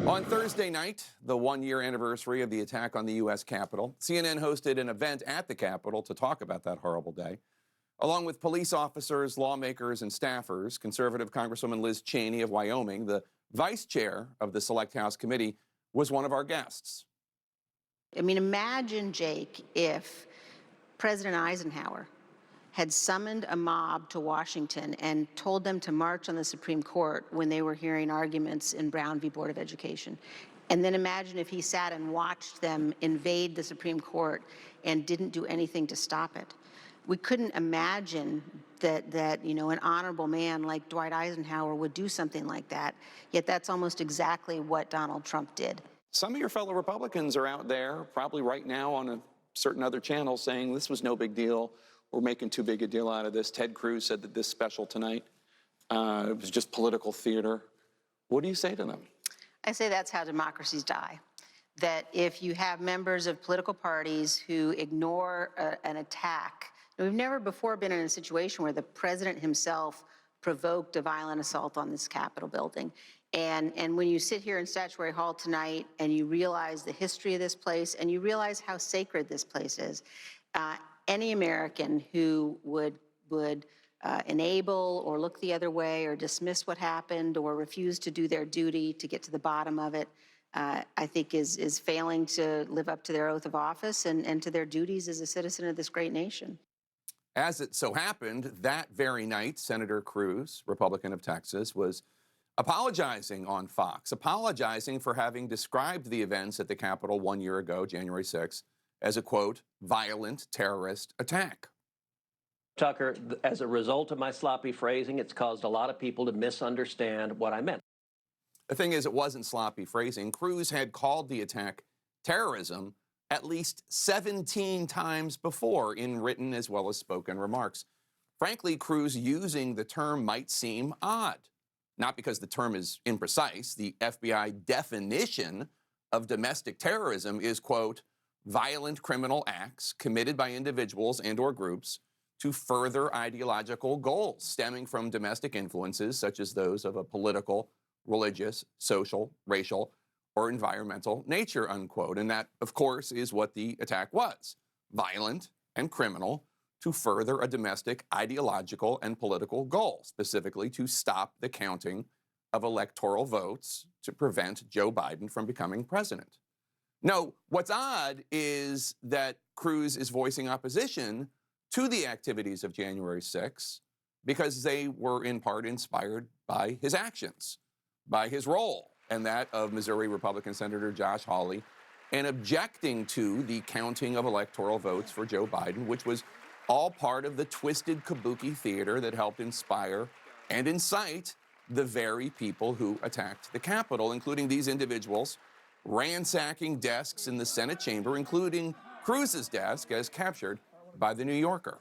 On Thursday night, the one-year anniversary of the attack on the U.S. Capitol, CNN hosted an event at the Capitol to talk about that horrible day. Along with police officers, lawmakers, and staffers, conservative Congresswoman Liz Cheney of Wyoming, the vice chair of the Select House Committee, was one of our guests. I mean, imagine, Jake, if President Eisenhower had summoned a mob to Washington and told them to march on the Supreme Court when they were hearing arguments in Brown v. Board of Education. And then imagine if he sat and watched them invade the Supreme Court and didn't do anything to stop it. We couldn't imagine that an honorable man like Dwight Eisenhower would do something like that. Yet that's almost exactly what Donald Trump did. Some of your fellow Republicans are out there, probably right now on a certain other channel, saying this was no big deal. We're making too big a deal out of this. Ted Cruz said that this special tonight, it was just political theater. What do you say to them? I say that's how democracies die. That if you have members of political parties who ignore an attack, we've never before been in a situation where the president himself provoked a violent assault on this Capitol building. And when you sit here in Statuary Hall tonight and you realize the history of this place and you realize how sacred this place is, any American who would enable or look the other way or dismiss what happened or refuse to do their duty to get to the bottom of it, I think is failing to live up to their oath of office and to their duties as a citizen of this great nation. As it so happened, that very night, Senator Cruz, Republican of Texas, was apologizing on Fox, apologizing for having described the events at the Capitol 1 year ago, January 6th, as a, quote, violent terrorist attack. Tucker, as a result of my sloppy phrasing, it's caused a lot of people to misunderstand what I meant. The thing is, it wasn't sloppy phrasing. Cruz had called the attack terrorism at least 17 times before in written as well as spoken remarks. Frankly, Cruz using the term might seem odd, not because the term is imprecise. The FBI definition of domestic terrorism is, quote, violent criminal acts committed by individuals and or groups to further ideological goals stemming from domestic influences such as those of a political, religious, social, racial, or environmental nature, unquote. And that, of course, is what the attack was. Violent and criminal to further a domestic ideological and political goal, specifically to stop the counting of electoral votes to prevent Joe Biden from becoming president. No, what's odd is that Cruz is voicing opposition to the activities of January 6th because they were in part inspired by his actions, by his role, and that of Missouri Republican Senator Josh Hawley, and objecting to the counting of electoral votes for Joe Biden, which was all part of the twisted kabuki theater that helped inspire and incite the very people who attacked the Capitol, including these individuals ransacking desks in the Senate chamber, including Cruz's desk, as captured by The New Yorker.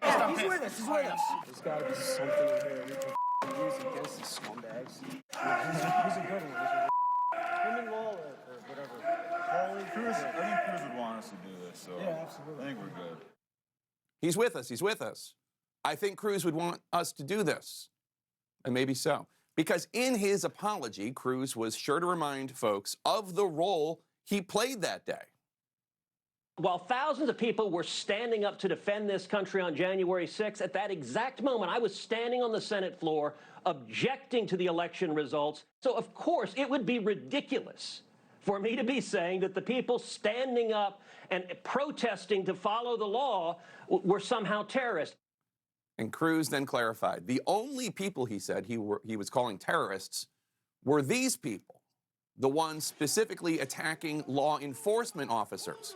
Yeah, he's with us. He's with us. There's got to be something in here we can use against these scumbags. He's a good one. Him and LOLOL or whatever. Cruz, I think Cruz would want us to do this, so yeah, absolutely. I think we're good. He's with us. He's with us. I think Cruz would want us to do this, and maybe so. Because in his apology, Cruz was sure to remind folks of the role he played that day. While thousands of people were standing up to defend this country on January 6th, at that exact moment, I was standing on the Senate floor objecting to the election results. So, of course, it would be ridiculous for me to be saying that the people standing up and protesting to follow the law were somehow terrorists. And Cruz then clarified, the only people, he said, he was calling terrorists were these people, the ones specifically attacking law enforcement officers.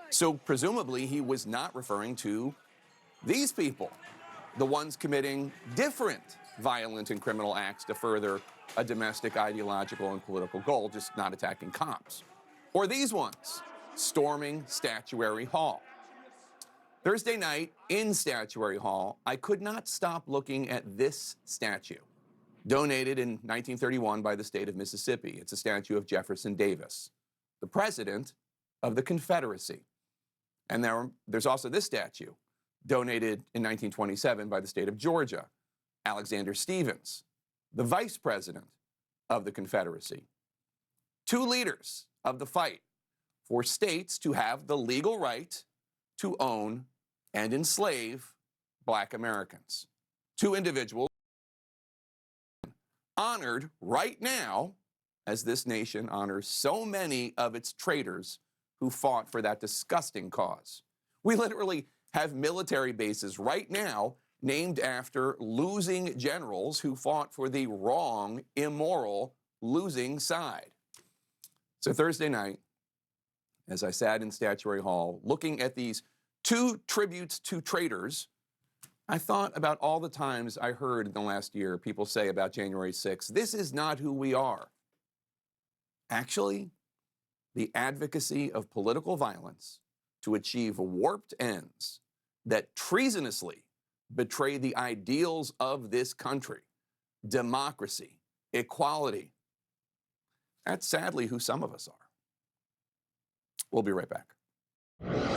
So presumably he was not referring to these people, the ones committing different violent and criminal acts to further a domestic ideological and political goal, just not attacking cops. Or these ones, storming Statuary Hall. Thursday night in Statuary Hall, I could not stop looking at this statue, donated in 1931 by the state of Mississippi. It's a statue of Jefferson Davis, the president of the Confederacy. And there's also this statue, donated in 1927 by the state of Georgia, Alexander Stephens, the vice president of the Confederacy. two leaders of the fight for states to have the legal right to own and enslave Black Americans. Two individuals honored right now as this nation honors so many of its traitors who fought for that disgusting cause. We literally have military bases right now named after losing generals who fought for the wrong, immoral, losing side. So Thursday night, as I sat in Statuary Hall looking at these two tributes to traitors, I thought about all the times I heard in the last year people say about January 6th, this is not who we are. Actually, the advocacy of political violence to achieve warped ends that treasonously betray the ideals of this country, democracy, equality. That's sadly who some of us are. We'll be right back.